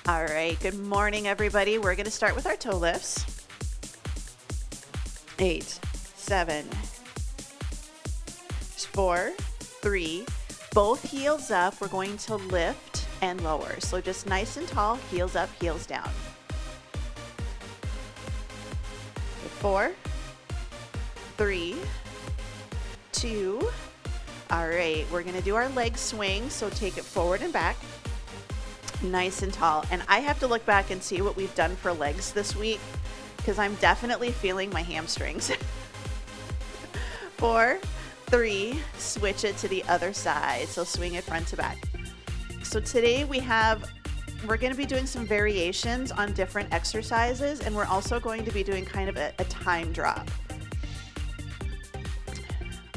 All right, good morning, everybody. We're going to start with our toe lifts. 8, 7, 4, 3, both heels up. We're going to lift and lower. So just nice and tall, heels up, heels down. 4, 3, 2. All right, we're going to do our leg swing. So take it forward and back. Nice and tall. And I have to look back and see what we've done for legs this week because I'm definitely feeling my hamstrings. 4, 3, switch it to the other side. So swing it front to back. So today we're going to be doing some variations on different exercises, and we're also going to be doing kind of a time drop.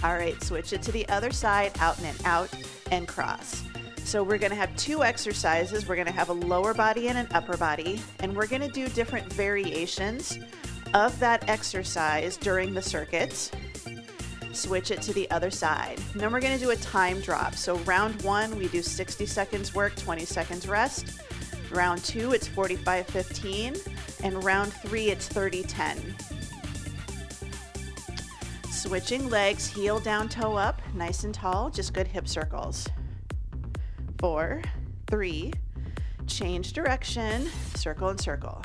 All right, switch it to the other side, out and cross. So we're going to have two exercises. We're going to have a lower body and an upper body, and we're going to do different variations of that exercise during the circuits. Switch it to the other side. And then we're going to do a time drop. So round 1, we do 60 seconds work, 20 seconds rest. Round 2, it's 45-15. And round 3, it's 30-10. Switching legs, heel down, toe up, nice and tall, just good hip circles. 4, 3, change direction, circle and circle.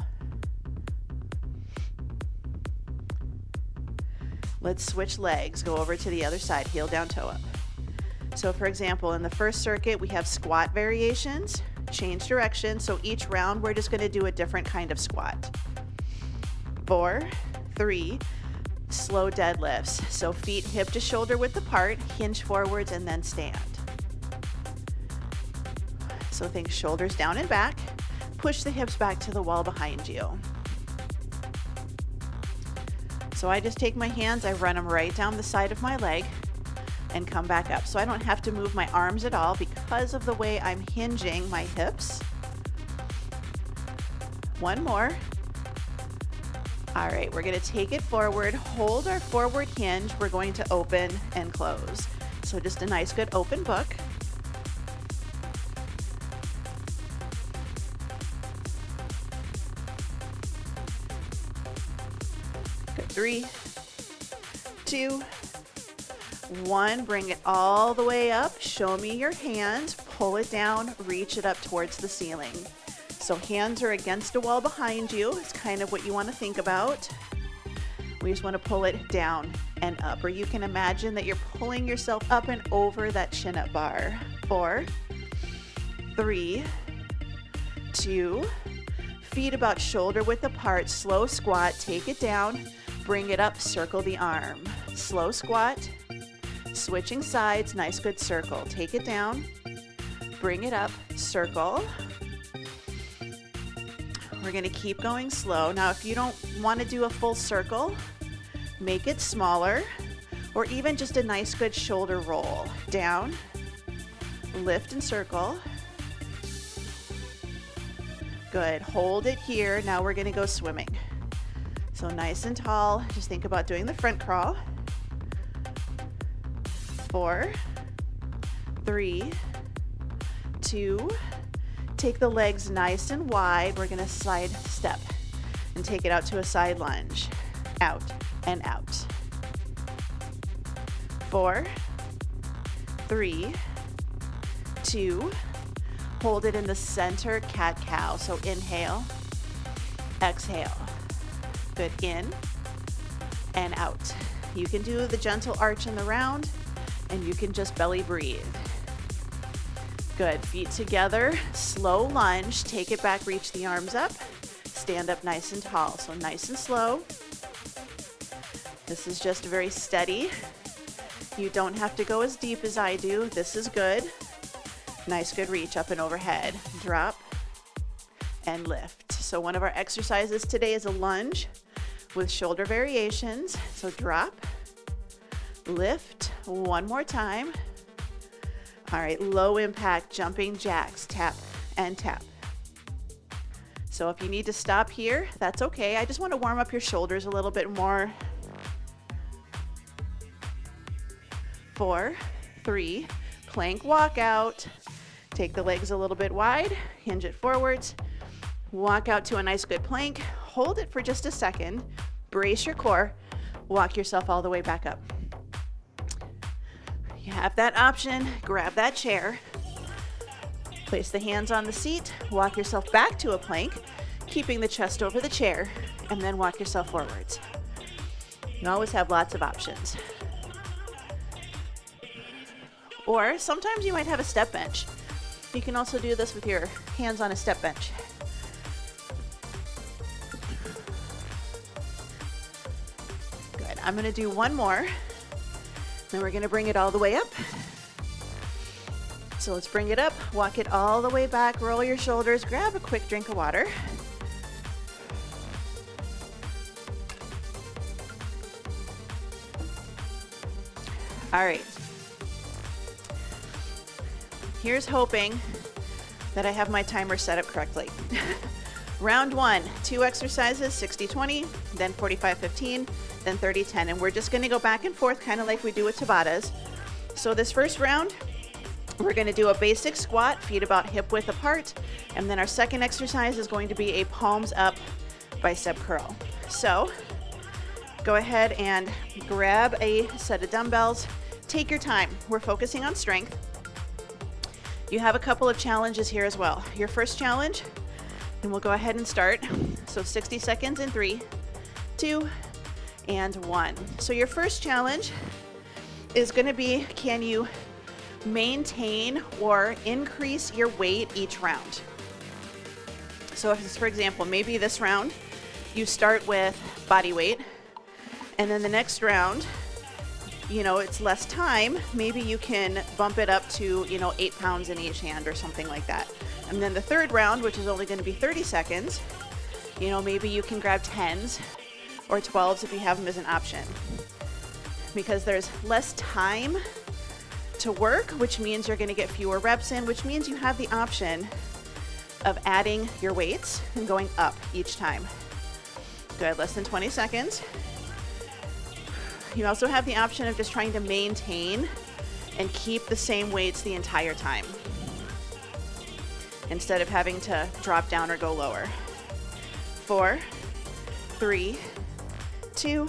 Let's switch legs, go over to the other side, heel down, toe up. So for example, in the first circuit, we have squat variations, change direction. So each round, we're just gonna do a different kind of squat. 4, 3, slow deadlifts. So feet hip to shoulder width apart, hinge forwards, and then stand. So think shoulders down and back. Push the hips back to the wall behind you. So I just take my hands, I run them right down the side of my leg and come back up. So I don't have to move my arms at all because of the way I'm hinging my hips. One more. All right, we're gonna take it forward, hold our forward hinge. We're going to open and close. So just a nice good open book. Good, 3, 2, 1, bring it all the way up. Show me your hands, pull it down, reach it up towards the ceiling. So hands are against a wall behind you. It's kind of what you want to think about. We just want to pull it down and up, or you can imagine that you're pulling yourself up and over that chin-up bar. 4, 3, 2, feet about shoulder width apart, slow squat, take it down, bring it up, circle the arm. Slow squat, switching sides, nice good circle. Take it down, bring it up, circle. We're going to keep going slow. Now, if you don't want to do a full circle, make it smaller, or even just a nice good shoulder roll. Down, lift and circle. Good. Hold it here. Now we're going to go swimming. So nice and tall. Just think about doing the front crawl. 4, 3, 2, take the legs nice and wide. We're gonna side step and take it out to a side lunge. Out and out. 4, 3, 2, hold it in the center, cat-cow. So inhale, exhale. Good, in and out. You can do the gentle arch in the round, and you can just belly breathe. Good, feet together, slow lunge, take it back, reach the arms up, stand up nice and tall. So nice and slow. This is just very steady. You don't have to go as deep as I do. This is good. Nice, good reach up and overhead. Drop and lift. So one of our exercises today is a lunge with shoulder variations. So drop, lift, one more time. All right, low impact jumping jacks, tap and tap. So if you need to stop here, that's okay. I just want to warm up your shoulders a little bit more. 4, 3, plank walk out. Take the legs a little bit wide, hinge it forwards, Walk out to a nice good plank. Hold it for just a second. Brace your core. Walk yourself all the way back up. You have that option. Grab that chair. Place the hands on the seat. Walk yourself back to a plank, keeping the chest over the chair, and then walk yourself forwards. You always have lots of options. Or sometimes you might have a step bench. You can also do this with your hands on a step bench. Good. I'm going to do one more. Then we're going to bring it all the way up. So let's bring it up, walk it all the way back, roll your shoulders, grab a quick drink of water. All right. Here's hoping that I have my timer set up correctly. Round 1, 2 exercises, 60-20, then 45-15, then 30-10. And we're just gonna go back and forth, kind of like we do with Tabatas. So this first round, we're gonna do a basic squat, feet about hip width apart. And then our second exercise is going to be a palms up bicep curl. So go ahead and grab a set of dumbbells. Take your time. We're focusing on strength. You have a couple of challenges here as well. Your first challenge, and we'll go ahead and start. So 60 seconds in 3, 2, and 1. So your first challenge is going to be, can you maintain or increase your weight each round? So if, for example, maybe this round you start with body weight, and then the next round, it's less time, maybe you can bump it up to, 8 pounds in each hand or something like that. And then the third round, which is only going to be 30 seconds, maybe you can grab 10s or 12s if you have them as an option. Because there's less time to work, which means you're going to get fewer reps in, which means you have the option of adding your weights and going up each time. Good, less than 20 seconds. You also have the option of just trying to maintain and keep the same weights the entire time, instead of having to drop down or go lower. 4, 3, 2,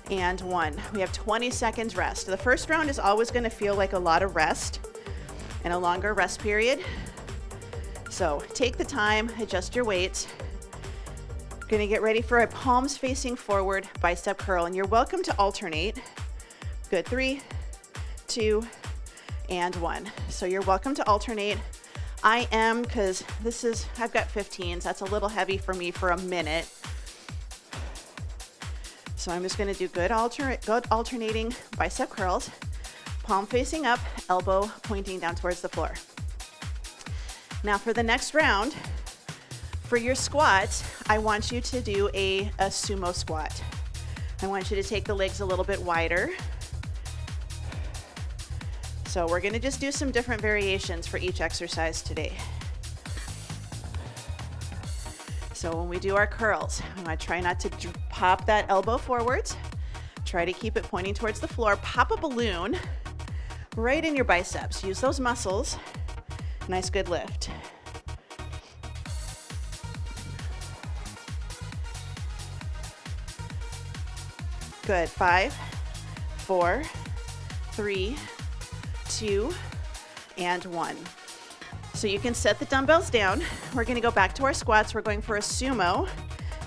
and 1. We have 20 seconds rest. The first round is always going to feel like a lot of rest and a longer rest period. So take the time, adjust your weights. Going to get ready for a palms facing forward bicep curl, and you're welcome to alternate. Good, 3, 2, and 1. So you're welcome to alternate. I am, because I've got 15s. That's a little heavy for me for a minute. So I'm just going to do good alternating bicep curls, palm facing up, elbow pointing down towards the floor. Now for the next round, for your squats, I want you to do a sumo squat. I want you to take the legs a little bit wider. So we're going to just do some different variations for each exercise today. So when we do our curls, I'm going to try not to pop that elbow forwards. Try to keep it pointing towards the floor. Pop a balloon right in your biceps. Use those muscles. Nice, good lift. Good. 5, 4, 3, 2, and 1. So you can set the dumbbells down. We're going to go back to our squats. We're going for a sumo.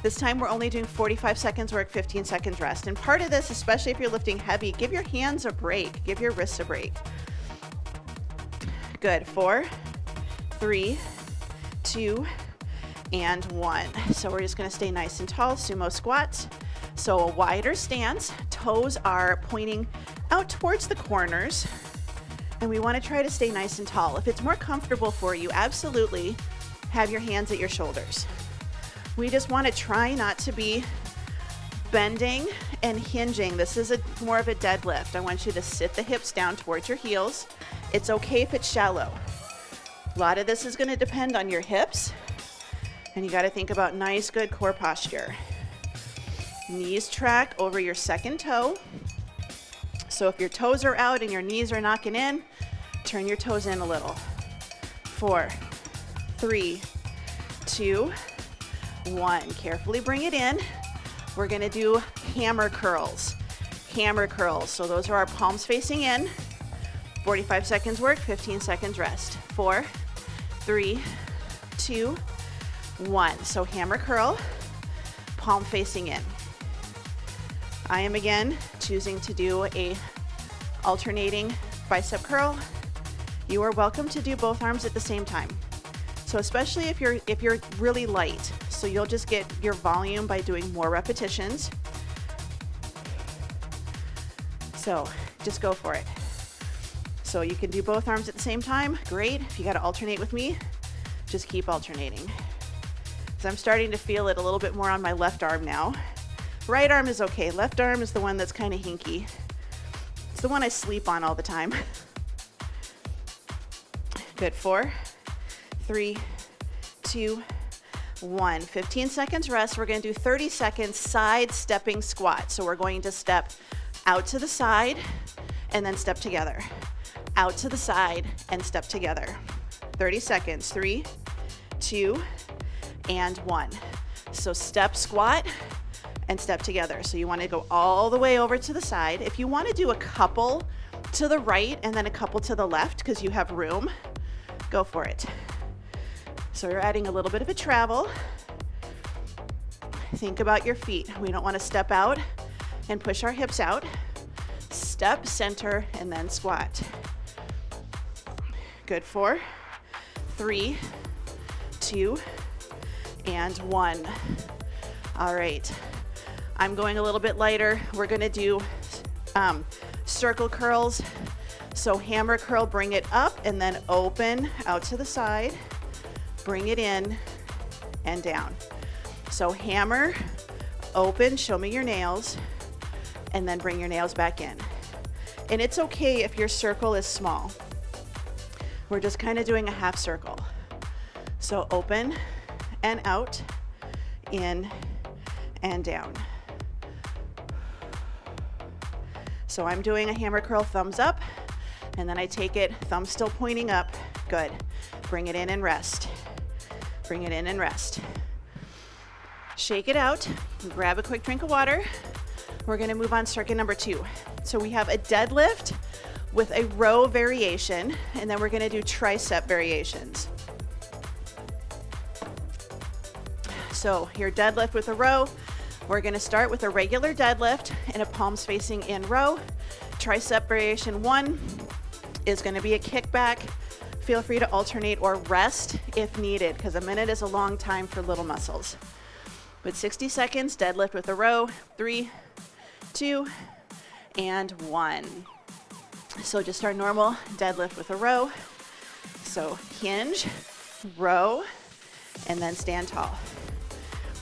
This time we're only doing 45 seconds work, 15 seconds rest. And part of this, especially if you're lifting heavy, give your hands a break. Give your wrists a break. Good. 4, 3, 2, and 1. So we're just going to stay nice and tall. Sumo squats. So a wider stance, toes are pointing out towards the corners, and we want to try to stay nice and tall. If it's more comfortable for you, absolutely have your hands at your shoulders. We just want to try not to be bending and hinging. This is more of a deadlift. I want you to sit the hips down towards your heels. It's okay if it's shallow. A lot of this is going to depend on your hips, and you got to think about nice, good core posture. Knees track over your second toe. So if your toes are out and your knees are knocking in, turn your toes in a little. 4, 3, 2, 1. Carefully bring it in. We're gonna do hammer curls. Hammer curls. So those are our palms facing in. 45 seconds work, 15 seconds rest. 4, 3, 2, 1. So hammer curl, palm facing in. I am again choosing to do a alternating bicep curl. You are welcome to do both arms at the same time. So especially if you're really light, so you'll just get your volume by doing more repetitions. So just go for it. So you can do both arms at the same time, great. If you gotta alternate with me, just keep alternating. So I'm starting to feel it a little bit more on my left arm now. Right arm is okay, left arm is the one that's kind of hinky. It's the one I sleep on all the time. Good, 4, 3, 2, 1. 15 seconds rest. We're gonna do 30 seconds side stepping squat. So we're going to step out to the side and then step together. Out to the side and step together. 30 seconds, 3, 2, and 1. So step, squat, and step together. So you wanna go all the way over to the side. If you wanna do a couple to the right and then a couple to the left because you have room, go for it. So you're adding a little bit of a travel. Think about your feet. We don't wanna step out and push our hips out. Step, center, and then squat. Good, 4, 3, 2, and 1. All right, I'm going a little bit lighter. We're gonna do circle curls. So hammer curl, bring it up and then open out to the side. Bring it in and down. So hammer, open, show me your nails, and then bring your nails back in. And it's okay if your circle is small. We're just kind of doing a half circle. So open and out, in and down. So I'm doing a hammer curl, thumbs up, and then I take it, thumb still pointing up. Good. Bring it in and rest. Bring it in and rest. Shake it out, grab a quick drink of water. We're gonna move on circuit number 2. So we have a deadlift with a row variation, and then we're gonna do tricep variations. So your deadlift with a row, we're gonna start with a regular deadlift and a palms facing in row. Tricep variation 1 is gonna be a kickback. Feel free to alternate or rest if needed, because a minute is a long time for little muscles. But 60 seconds, deadlift with a row, 3, 2, and 1. So just our normal deadlift with a row. So hinge, row, and then stand tall.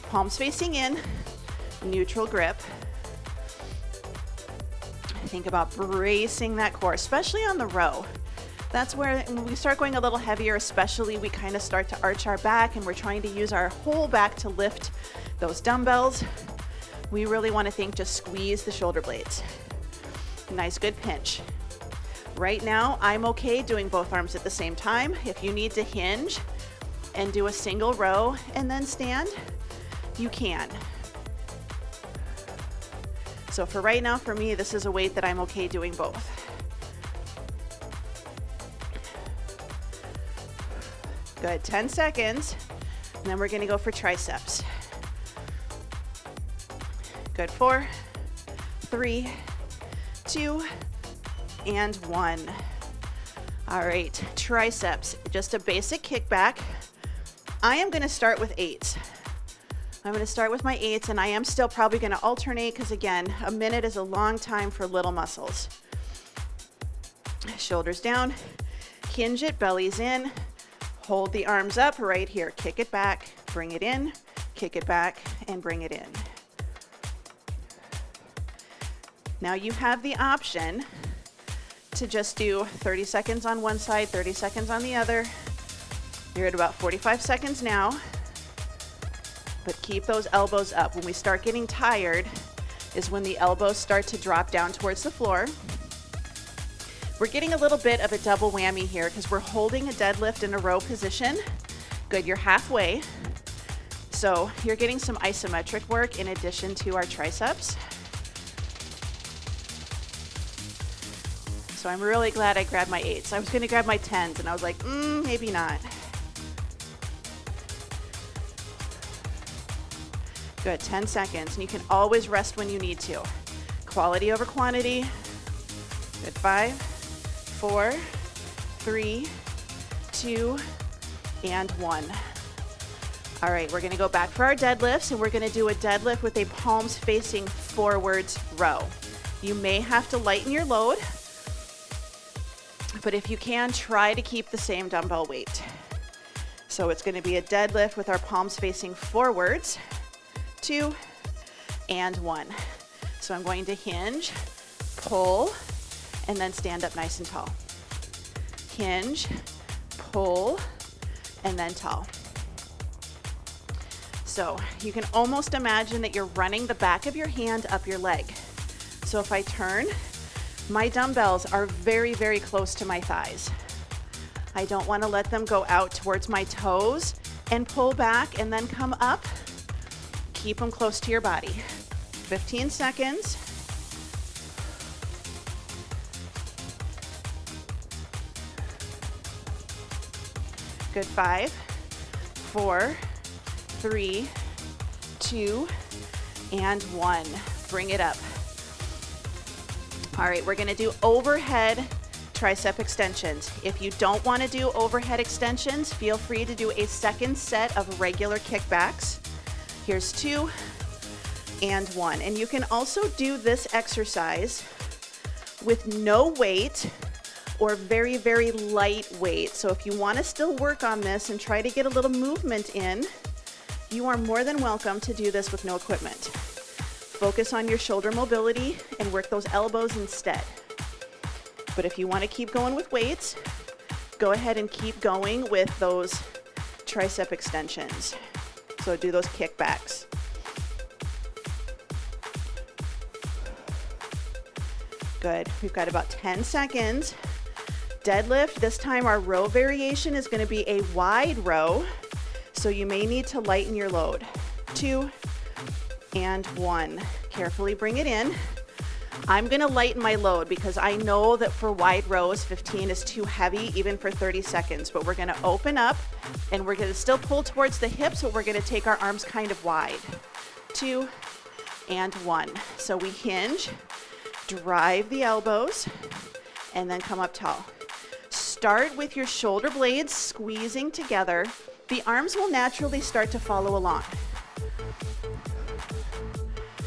Palms facing in, neutral grip. Think about bracing that core, especially on the row. That's where when we start going a little heavier, especially, we kind of start to arch our back and we're trying to use our whole back to lift those dumbbells. We really want to think, just squeeze the shoulder blades. Nice, good pinch. Right now, I'm okay doing both arms at the same time. If you need to hinge and do a single row and then stand, you can. So for right now, for me, this is a weight that I'm okay doing both. Good, 10 seconds, and then we're gonna go for triceps. Good, 4, 3, 2, and 1. All right, triceps, just a basic kickback. I am gonna start with 8s. I'm gonna start with my 8s, and I am still probably gonna alternate, because again, a minute is a long time for little muscles. Shoulders down, hinge it, bellies in, hold the arms up right here, kick it back, bring it in, kick it back, and bring it in. Now you have the option to just do 30 seconds on one side, 30 seconds on the other. You're at about 45 seconds now, but keep those elbows up. When we start getting tired is when the elbows start to drop down towards the floor. We're getting a little bit of a double whammy here because we're holding a deadlift in a row position. Good, you're halfway. So you're getting some isometric work in addition to our triceps. So I'm really glad I grabbed my 8s. I was gonna grab my 10s and I was like, maybe not. Good, 10 seconds. And you can always rest when you need to. Quality over quantity. Good, 5, 4, 3, 2, and 1. All right, we're gonna go back for our deadlifts, and we're gonna do a deadlift with a palms facing forwards row. You may have to lighten your load, but if you can, try to keep the same dumbbell weight. So it's gonna be a deadlift with our palms facing forwards, 2, and 1. So I'm going to hinge, pull, and then stand up nice and tall. Hinge, pull, and then tall. So you can almost imagine that you're running the back of your hand up your leg. So if I turn, my dumbbells are very, very close to my thighs. I don't want to let them go out towards my toes and pull back and then come up. Keep them close to your body. 15 seconds. Good, 5, 4, 3, 2, and 1. Bring it up. All right, we're gonna do overhead tricep extensions. If you don't wanna do overhead extensions, feel free to do a second set of regular kickbacks. Here's 2 and 1. And you can also do this exercise with no weight or very, very light weight. So if you wanna still work on this and try to get a little movement in, you are more than welcome to do this with no equipment. Focus on your shoulder mobility and work those elbows instead. But if you want to keep going with weights, go ahead and keep going with those tricep extensions. So do those kickbacks. Good. We've got about 10 seconds. Deadlift. This time our row variation is going to be a wide row. So you may need to lighten your load. 2 and 1. Carefully bring it in. I'm gonna lighten my load because I know that for wide rows, 15 is too heavy even for 30 seconds, but we're gonna open up and we're gonna still pull towards the hips, but we're gonna take our arms kind of wide. 2 and 1. So we hinge, drive the elbows, and then come up tall. Start with your shoulder blades squeezing together. The arms will naturally start to follow along.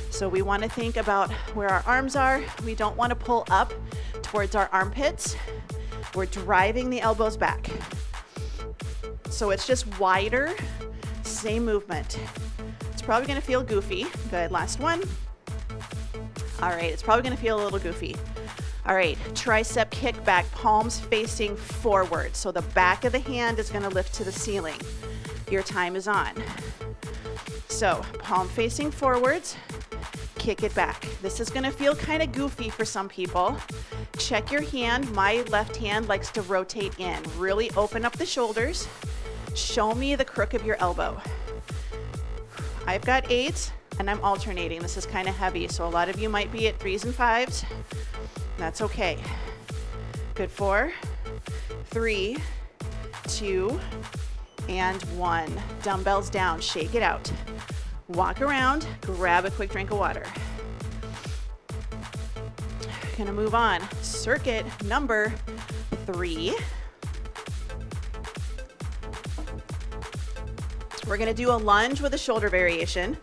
So we want to think about where our arms are. We don't want to pull up towards our armpits. We're driving the elbows back. So it's just wider, same movement. It's probably going to feel goofy. Good, last one. All right, it's probably going to feel a little goofy. All right, tricep kickback, palms facing forward. So the back of the hand is going to lift to the ceiling. Your time is on. So palm facing forwards, kick it back. This is going to feel kind of goofy for some people. Check your hand. My left hand likes to rotate in. Really open up the shoulders. Show me the crook of your elbow. I've got 8s and I'm alternating. This is kind of heavy, so a lot of you might be at 3s and 5s. That's okay. Good, 4, 3, 2, and 1. Dumbbells down, shake it out. Walk around, grab a quick drink of water. Gonna move on. Circuit number 3. We're gonna do a lunge with a shoulder variation.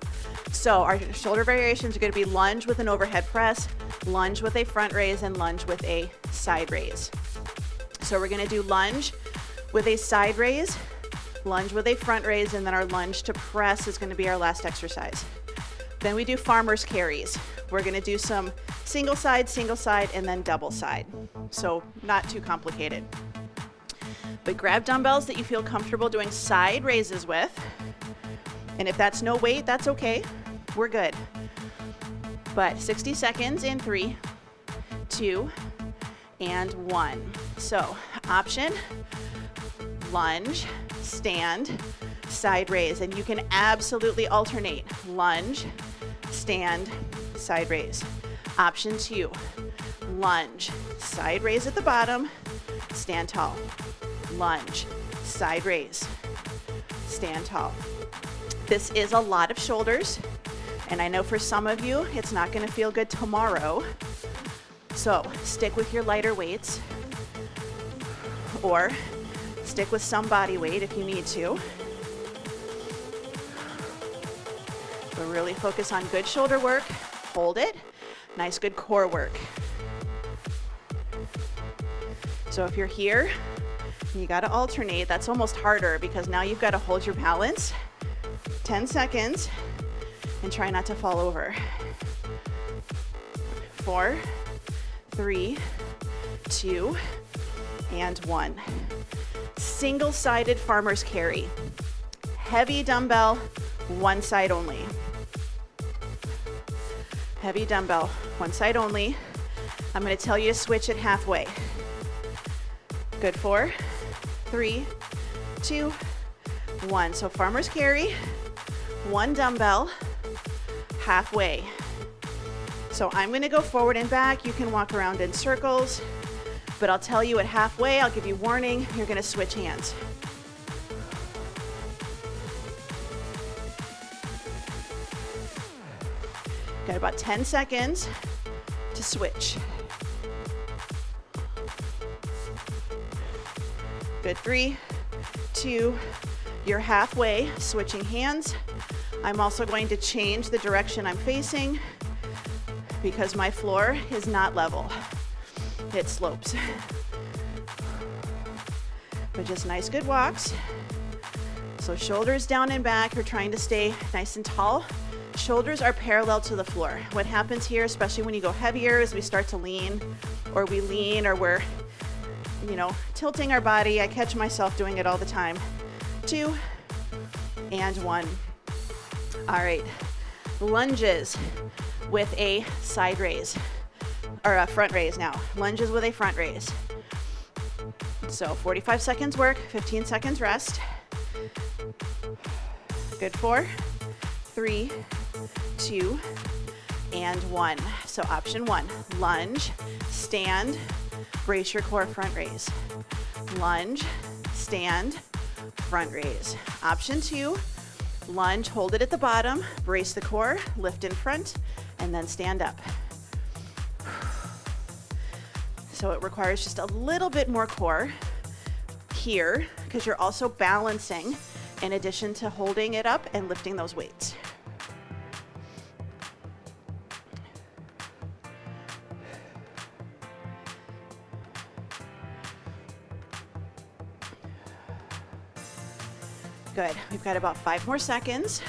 So our shoulder variations are gonna be lunge with an overhead press, lunge with a front raise, and lunge with a side raise. So we're gonna do lunge with a side raise, lunge with a front raise, and then our lunge to press is gonna be our last exercise. Then we do farmer's carries. We're gonna do some single side, and then double side. So not too complicated. But grab dumbbells that you feel comfortable doing side raises with. And if that's no weight, that's okay. We're good. But 60 seconds in 3, 2, and 1. So option, lunge, stand, side raise, and you can absolutely alternate. Lunge, stand, side raise. Option 2, lunge, side raise at the bottom, stand tall. Lunge, side raise, stand tall. This is a lot of shoulders, and I know for some of you, it's not gonna feel good tomorrow. So stick with your lighter weights, or stick with some body weight if you need to. But really focus on good shoulder work, hold it, nice good core work. So if you're here, you gotta alternate, that's almost harder because now you've gotta hold your balance, 10 seconds, and try not to fall over. 4, 3, 2, and 1. Single-sided farmer's carry. Heavy dumbbell, one side only. Heavy dumbbell, one side only. I'm gonna tell you to switch it halfway. Good, 4, 3, 2, 1. So farmer's carry, one dumbbell, halfway. So I'm gonna go forward and back. You can walk around in circles, but I'll tell you at halfway, I'll give you warning, you're gonna switch hands. Got about 10 seconds to switch. Good, 3, 2, you're halfway, switching hands. I'm also going to change the direction I'm facing because my floor is not level. It slopes. But just nice, good walks. So shoulders down and back, you're trying to stay nice and tall. Shoulders are parallel to the floor. What happens here, especially when you go heavier, is we start to lean, or we lean, or we're, tilting our body. I catch myself doing it all the time. 2, and 1. All right, lunges with a side raise, or a front raise now. Lunges with a front raise. So 45 seconds work, 15 seconds rest. Good, 4, 3, 2, and 1. So option 1, lunge, stand, brace your core, front raise. Lunge, stand, front raise. Option 2, lunge, hold it at the bottom, brace the core, lift in front, and then stand up. So it requires just a little bit more core here because you're also balancing in addition to holding it up and lifting those weights. Good, we've got about 5 more seconds.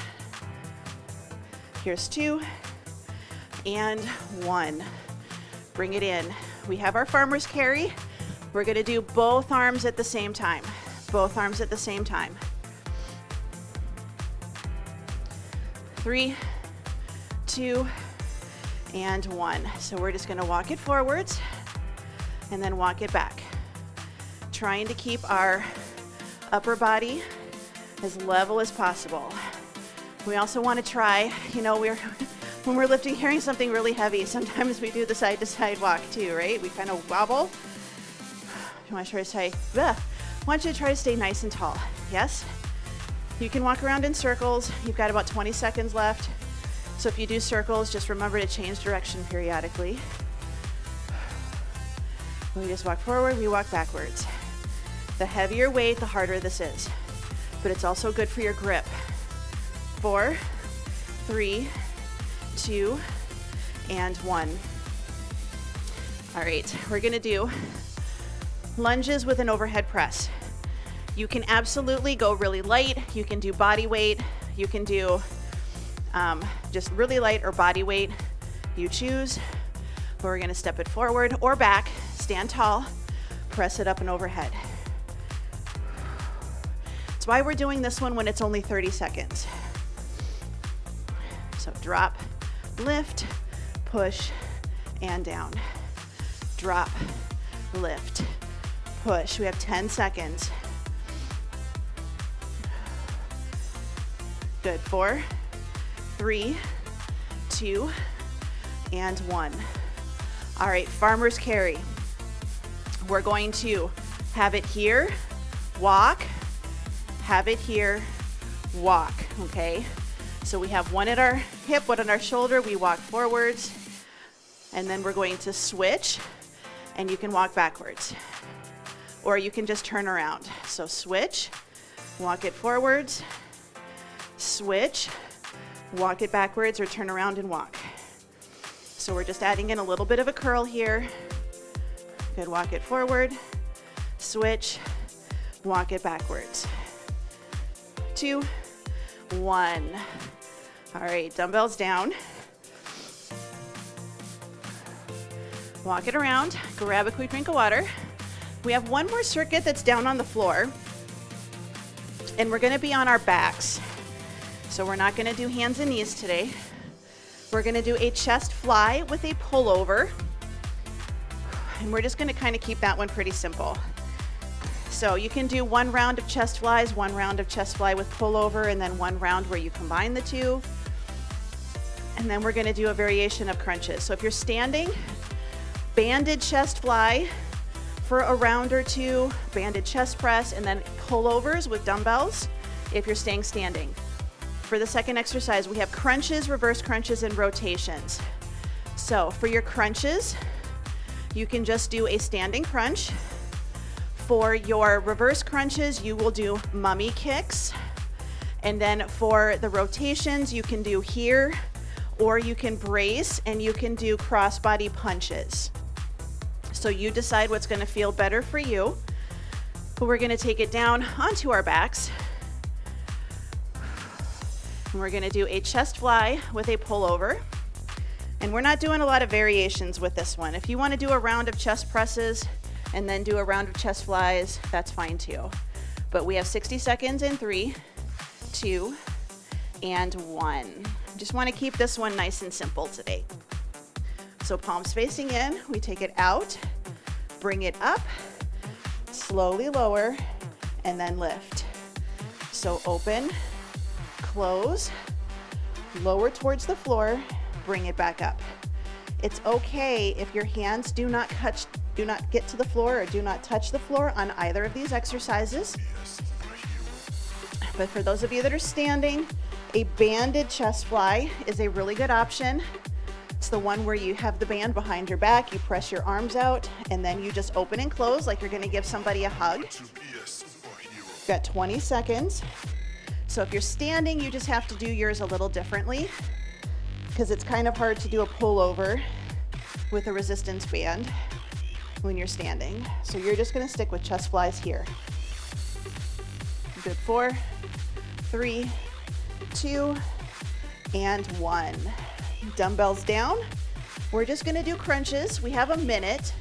Here's 2 and 1. Bring it in. We have our farmer's carry. We're gonna do both arms at the same time. Both arms at the same time. 3, 2, and 1. So we're just gonna walk it forwards and then walk it back. Trying to keep our upper body as level as possible. We also want to try, when we're lifting, carrying something really heavy, sometimes we do the side to side walk too, right? We kind of wobble. You want to try to say, I want you to try to stay nice and tall. Yes? You can walk around in circles. You've got about 20 seconds left. So if you do circles, just remember to change direction periodically. We just walk forward, we walk backwards. The heavier weight, the harder this is. But it's also good for your grip. 4, 3, 2, and 1. All right, we're gonna do lunges with an overhead press. You can absolutely go really light. You can do body weight. You can do just really light or body weight. You choose. But we're gonna step it forward or back, stand tall, press it up and overhead. That's why we're doing this one when it's only 30 seconds. So drop, lift, push, and down. Drop, lift, push. We have 10 seconds. Good. 4, 3, 2, and 1. All right, farmer's carry. We're going to have it here, walk, have it here, walk, okay? So we have one at our hip, one at our shoulder, we walk forwards, and then we're going to switch, and you can walk backwards. Or you can just turn around. So switch, walk it forwards, switch, walk it backwards, or turn around and walk. So we're just adding in a little bit of a curl here. Good, walk it forward, switch, walk it backwards. 2, 1. All right, dumbbells down. Walk it around, grab a quick drink of water. We have one more circuit that's down on the floor, and we're gonna be on our backs. So we're not gonna do hands and knees today. We're gonna do a chest fly with a pullover. And we're just gonna kind of keep that one pretty simple. So you can do one round of chest flies, one round of chest fly with pullover, and then one round where you combine the two. And then we're gonna do a variation of crunches. So if you're standing, banded chest fly for a round or two, banded chest press, and then pullovers with dumbbells if you're staying standing. For the second exercise, we have crunches, reverse crunches, and rotations. So for your crunches, you can just do a standing crunch. For your reverse crunches, you will do mummy kicks. And then for the rotations, you can do here, or you can brace, and you can do crossbody punches. So you decide what's gonna feel better for you. But we're gonna take it down onto our backs. And we're gonna do a chest fly with a pullover. And we're not doing a lot of variations with this one. If you wanna do a round of chest presses and then do a round of chest flies, that's fine too. But we have 60 seconds in 3, 2, and 1. Just wanna keep this one nice and simple today. So palms facing in, we take it out, bring it up, slowly lower, and then lift. So open, close, lower towards the floor, bring it back up. It's okay if your hands do not get to the floor or do not touch the floor on either of these exercises. But for those of you that are standing, a banded chest fly is a really good option. It's the one where you have the band behind your back, you press your arms out, and then you just open and close like you're gonna give somebody a hug. You've got 20 seconds. So if you're standing, you just have to do yours a little differently because it's kind of hard to do a pullover with a resistance band when you're standing. So you're just gonna stick with chest flies here. Good. 4, 3, 2, and 1. Dumbbells down. We're just gonna do crunches. We have a minute.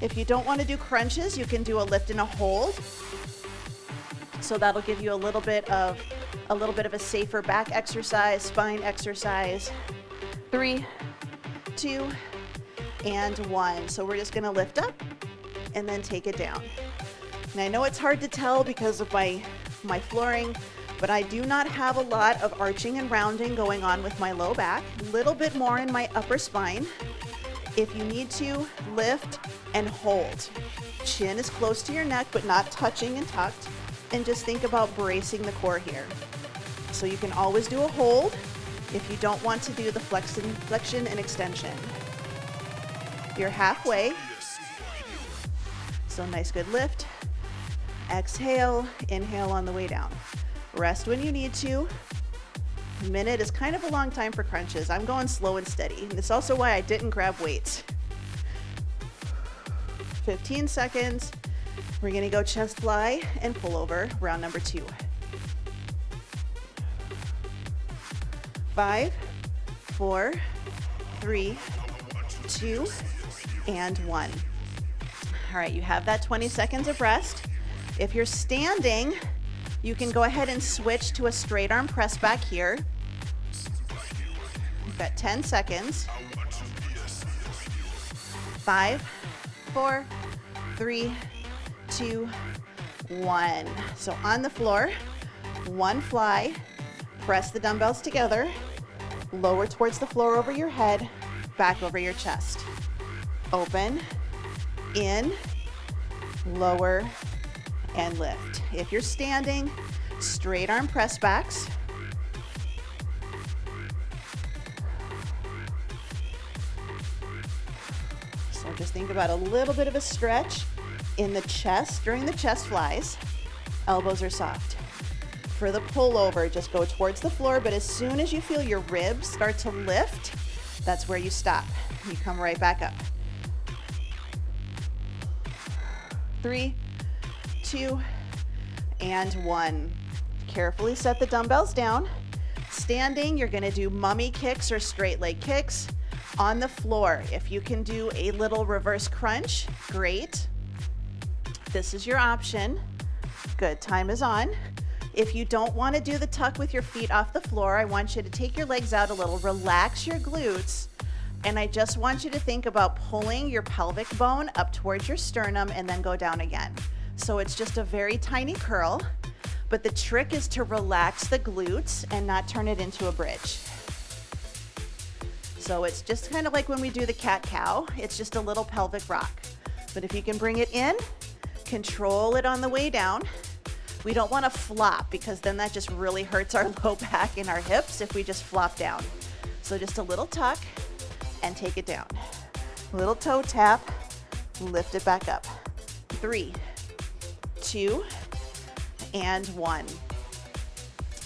If you don't wanna do crunches, you can do a lift and a hold. So that'll give you a little bit of a safer back exercise, spine exercise. 3, 2, and 1. So we're just gonna lift up and then take it down. And I know it's hard to tell because of my flooring, but I do not have a lot of arching and rounding going on with my low back, a little bit more in my upper spine. If you need to, lift and hold. Chin is close to your neck, but not touching and tucked. And just think about bracing the core here. So you can always do a hold if you don't want to do the flexion and extension. You're halfway. So nice, good lift. Exhale, inhale on the way down. Rest when you need to. A minute is kind of a long time for crunches. I'm going slow and steady. And it's also why I didn't grab weights. 15 seconds. We're gonna go chest fly and pull over, round number 2. 5, 4, 3, 2, and 1. All right, you have that 20 seconds of rest. If you're standing, you can go ahead and switch to a straight arm press back here. You've got 10 seconds. 5, 4, 3, 2, 1. So on the floor, 1 fly, Press the dumbbells together, lower towards the floor over your head, back over your chest. Open, in, lower, and lift. If you're standing, straight arm press backs. So just think about a little bit of a stretch in the chest during the chest flies. Elbows are soft. For the pullover, just go towards the floor, but as soon as you feel your ribs start to lift, that's where you stop. You come right back up. 3, 2, and 1. Carefully set the dumbbells down. Standing, you're gonna do mummy kicks or straight leg kicks. On the floor, if you can do a little reverse crunch, great. This is your option. Good, time is on. If you don't want to do the tuck with your feet off the floor, I want you to take your legs out a little, relax your glutes, and I just want you to think about pulling your pelvic bone up towards your sternum and then go down again. So it's just a very tiny curl, but the trick is to relax the glutes and not turn it into a bridge. So it's just kind of like when we do the cat-cow, it's just a little pelvic rock. But if you can bring it in, control it on the way down. We don't want to flop because then that just really hurts our low back and our hips if we just flop down. So just a little tuck and take it down. Little toe tap, lift it back up. 3, 2, and 1.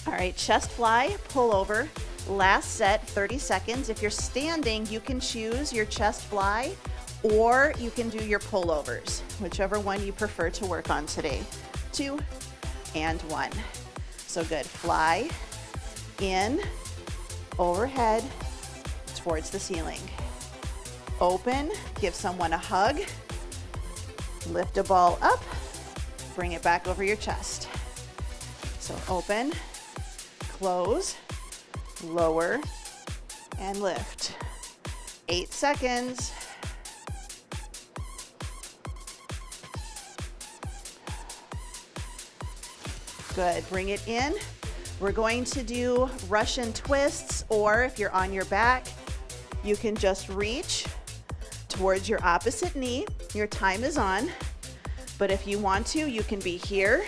All right, chest fly, pull over. Last set, 30 seconds. If you're standing, you can choose your chest fly or you can do your pullovers, whichever one you prefer to work on today. 2, and 1. So good. Fly, in, overhead, towards the ceiling. Open, give someone a hug, lift a ball up, bring it back over your chest. So open, close, lower, and lift. 8 seconds. Good, bring it in. We're going to do Russian twists, or if you're on your back, you can just reach towards your opposite knee. Your time is on, but if you want to, you can be here.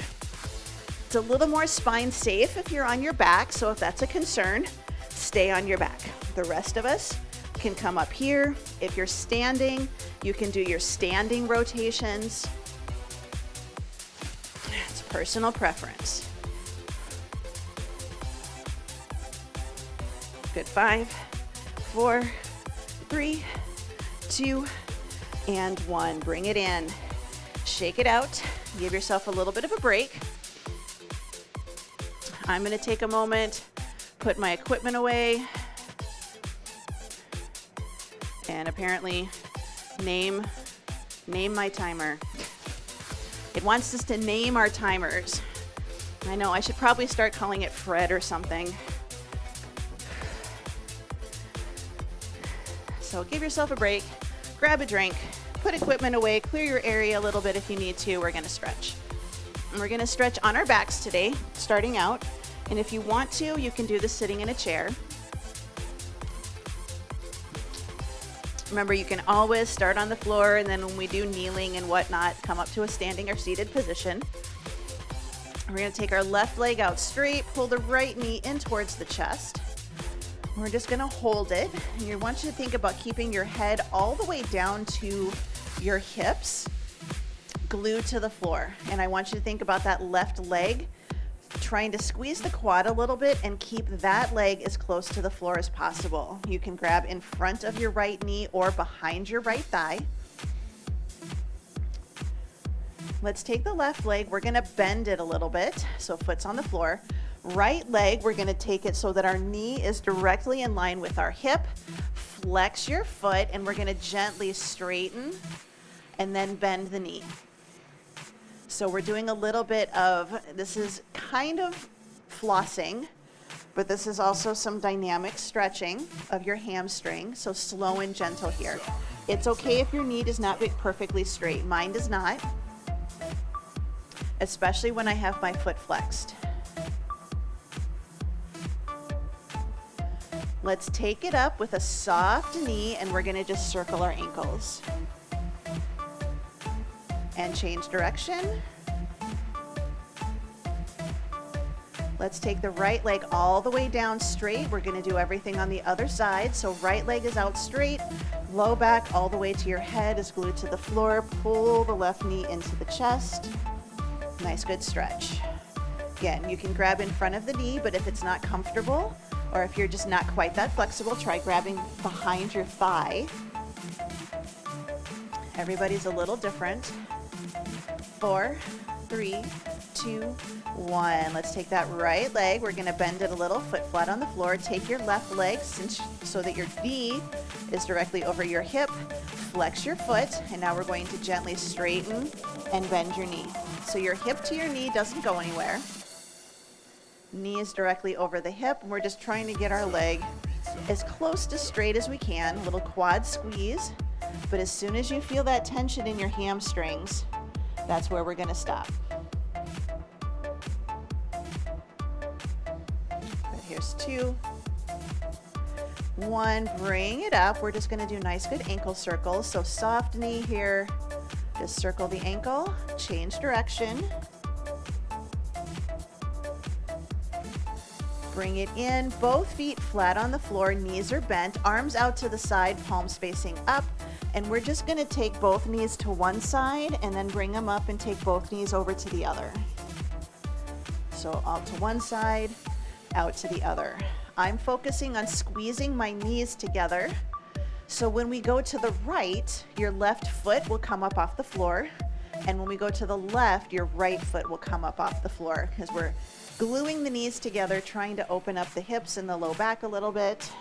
It's a little more spine safe if you're on your back, so if that's a concern, stay on your back. The rest of us can come up here. If you're standing, you can do your standing rotations. It's personal preference. Good. 5, 4, 3, 2, and 1. Bring it in. Shake it out. Give yourself a little bit of a break. I'm going to take a moment, put my equipment away, and apparently name my timer. It wants us to name our timers. I know, I should probably start calling it Fred or something. So give yourself a break, grab a drink, put equipment away, clear your area a little bit if you need to. We're gonna stretch. And we're gonna stretch on our backs today, starting out. And if you want to, you can do this sitting in a chair. Remember, you can always start on the floor, and then when we do kneeling and whatnot, come up to a standing or seated position. We're gonna take our left leg out straight, pull the right knee in towards the chest. We're just gonna hold it, and I want you to think about keeping your head all the way down to your hips, glued to the floor. And I want you to think about that left leg, trying to squeeze the quad a little bit and keep that leg as close to the floor as possible. You can grab in front of your right knee or behind your right thigh. Let's take the left leg, we're gonna bend it a little bit, so foot's on the floor. Right leg, we're gonna take it so that our knee is directly in line with our hip. Flex your foot, and we're gonna gently straighten and then bend the knee. So we're doing a little bit of, this is kind of flossing, but this is also some dynamic stretching of your hamstring, so slow and gentle here. It's okay if your knee does not be perfectly straight. Mine does not, especially when I have my foot flexed. Let's take it up with a soft knee, and we're gonna just circle our ankles. And change direction. Let's take the right leg all the way down straight. We're gonna do everything on the other side. So right leg is out straight, low back all the way to your head is glued to the floor. Pull the left knee into the chest. Nice, good stretch. Again, you can grab in front of the knee, but if it's not comfortable, or if you're just not quite that flexible, try grabbing behind your thigh. Everybody's a little different. 4, 3, 2, 1. Let's take that right leg. We're going to bend it a little, foot flat on the floor. Take your left leg so that your knee is directly over your hip. Flex your foot, and now we're going to gently straighten and bend your knee. So your hip to your knee doesn't go anywhere. Knee is directly over the hip, and we're just trying to get our leg as close to straight as we can. A little quad squeeze, but as soon as you feel that tension in your hamstrings, that's where we're going to stop. Here's 2, 1, bring it up. We're just gonna do nice, good ankle circles. So soft knee here, just circle the ankle, change direction. Bring it in, both feet flat on the floor, knees are bent, arms out to the side, palms facing up. And we're just gonna take both knees to one side and then bring them up and take both knees over to the other. So out to one side, out to the other. I'm focusing on squeezing my knees together. So when we go to the right, your left foot will come up off the floor. And when we go to the left, your right foot will come up off the floor, because we're gluing the knees together, trying to open up the hips and the low back a little bit.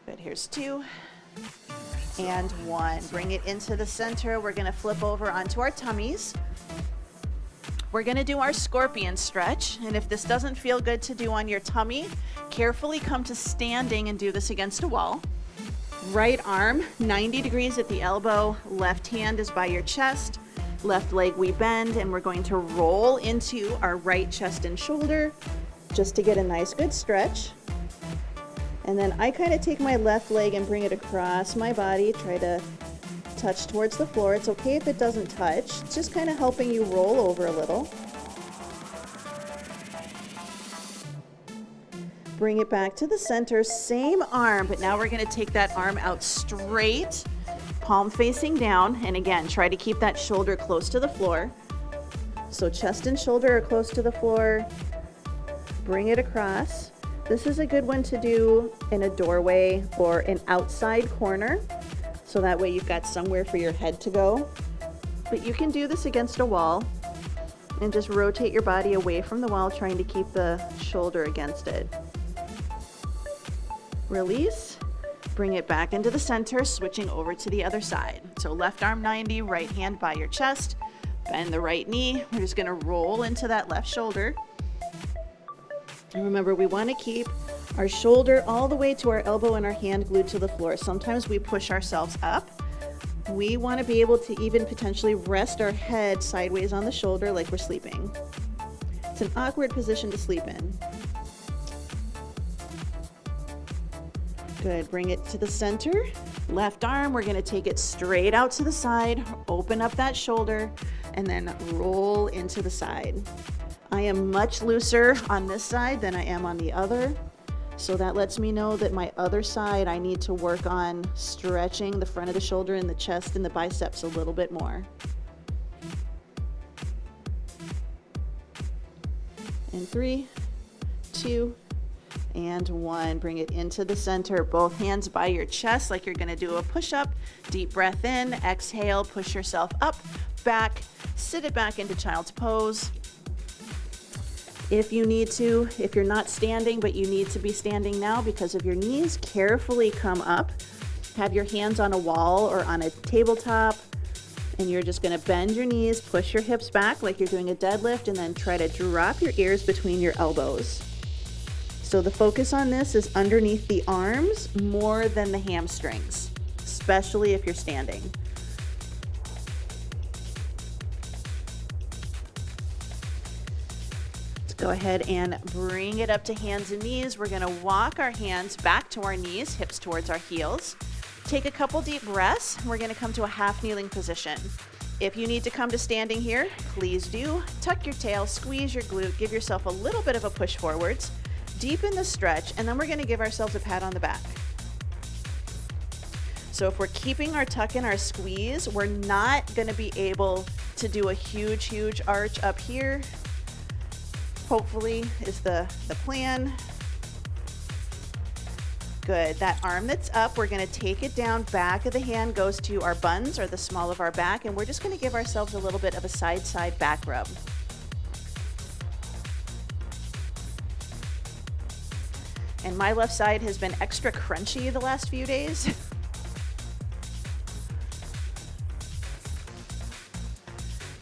Good, here's 2. And 1. Bring it into the center. We're going to flip over onto our tummies. We're going to do our scorpion stretch. And if this doesn't feel good to do on your tummy, carefully come to standing and do this against a wall. Right arm 90 degrees at the elbow. Left hand is by your chest. Left leg we bend, and we're going to roll into our right chest and shoulder just to get a nice good stretch. And then I kind of take my left leg and bring it across my body, try to touch towards the floor. It's okay if it doesn't touch. It's just kind of helping you roll over a little. Bring it back to the center, same arm, but now we're going to take that arm out straight, palm facing down. And again, try to keep that shoulder close to the floor. So chest and shoulder are close to the floor. Bring it across. This is a good one to do in a doorway or an outside corner, so that way you've got somewhere for your head to go. But you can do this against a wall and just rotate your body away from the wall, trying to keep the shoulder against it. Release, bring it back into the center, switching over to the other side. So left arm 90, right hand by your chest, bend the right knee. We're just gonna roll into that left shoulder. And remember, we want to keep our shoulder all the way to our elbow and our hand glued to the floor. Sometimes we push ourselves up. We want to be able to even potentially rest our head sideways on the shoulder like we're sleeping. It's an awkward position to sleep in. Good, bring it to the center. Left arm, we're going to take it straight out to the side, open up that shoulder, and then roll into the side. I am much looser on this side than I am on the other. So that lets me know that my other side, I need to work on stretching the front of the shoulder and the chest and the biceps a little bit more. And 3, 2, and 1. Bring it into the center. Both hands by your chest like you're going to do a push-up. Deep breath in. Exhale. Push yourself up, back. Sit it back into child's pose. If you need to, if you're not standing, but you need to be standing now because of your knees, carefully come up. Have your hands on a wall or on a tabletop, and you're just going to bend your knees, push your hips back like you're doing a deadlift, and then try to drop your ears between your elbows. So the focus on this is underneath the arms more than the hamstrings, especially if you're standing. Go ahead and bring it up to hands and knees. We're gonna walk our hands back to our knees, hips towards our heels. Take a couple deep breaths. We're gonna come to a half kneeling position. If you need to come to standing here, please do. Tuck your tail, squeeze your glute, give yourself a little bit of a push forwards. Deepen the stretch, and then we're gonna give ourselves a pat on the back. So if we're keeping our tuck and our squeeze, we're not gonna be able to do a huge arch up here. Hopefully is the plan. Good, that arm that's up, we're gonna take it down, back of the hand goes to our buns or the small of our back, and we're just gonna give ourselves a little bit of a side back rub. And my left side has been extra crunchy the last few days.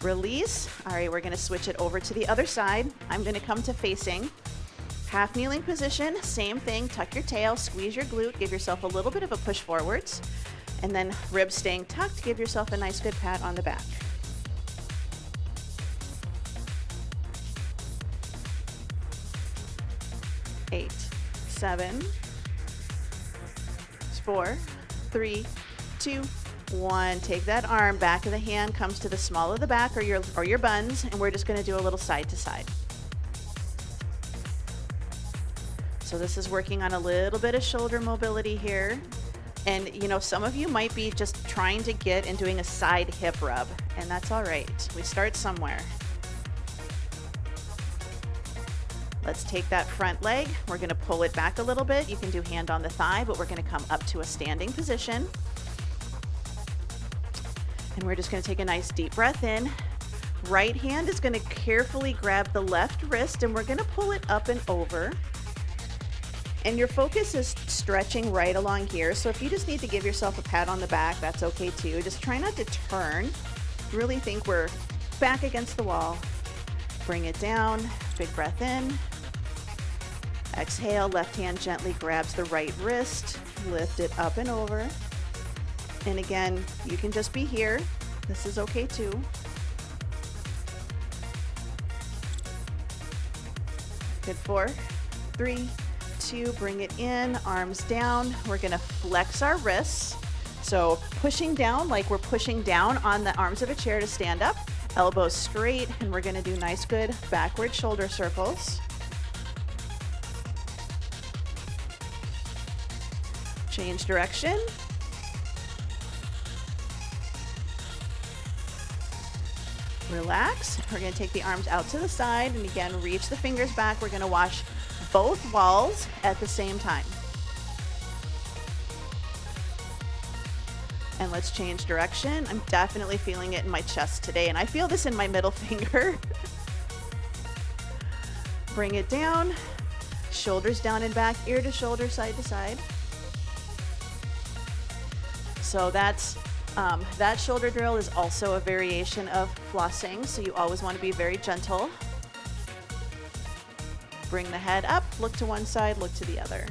Release. All right, we're gonna switch it over to the other side. I'm gonna come to facing. Half kneeling position, same thing, tuck your tail, squeeze your glute, give yourself a little bit of a push forwards, and then ribs staying tucked, give yourself a nice good pat on the back. Eight, 7, 4, 3, 2, 1. Take that arm, back of the hand comes to the small of the back or your buns, and we're just gonna do a little side to side. So this is working on a little bit of shoulder mobility here. And you know, some of you might be just trying to get and doing a side hip rub, and that's all right. We start somewhere. Let's take that front leg. We're gonna pull it back a little bit. You can do hand on the thigh, but we're gonna come up to a standing position. And we're just gonna take a nice deep breath in. Right hand is gonna carefully grab the left wrist, and we're gonna pull it up and over. And your focus is stretching right along here. So if you just need to give yourself a pat on the back, that's okay too. Just try not to turn. Really think we're back against the wall. Bring it down, big breath in. Exhale, left hand gently grabs the right wrist, lift it up and over. And again, you can just be here. This is okay too. Good, 4, 3, 2, bring it in, arms down. We're gonna flex our wrists. So pushing down like we're pushing down on the arms of a chair to stand up, elbows straight, and we're gonna do nice, good backward shoulder circles. Change direction. Relax. We're gonna take the arms out to the side, and again, reach the fingers back. We're gonna wash both walls at the same time. And let's change direction. I'm definitely feeling it in my chest today, and I feel this in my middle finger. Bring it down, shoulders down and back, ear to shoulder, side to side. So that's that shoulder drill is also a variation of flossing, so you always want to be very gentle. Bring the head up, look to one side, look to the other.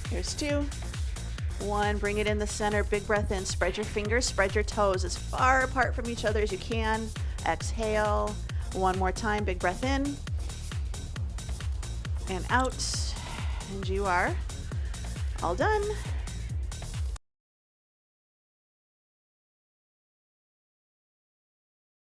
Here's 2, 1, bring it in the center, big breath in, spread your fingers, spread your toes as far apart from each other as you can. Exhale, one more time, big breath in and out, and you are all done.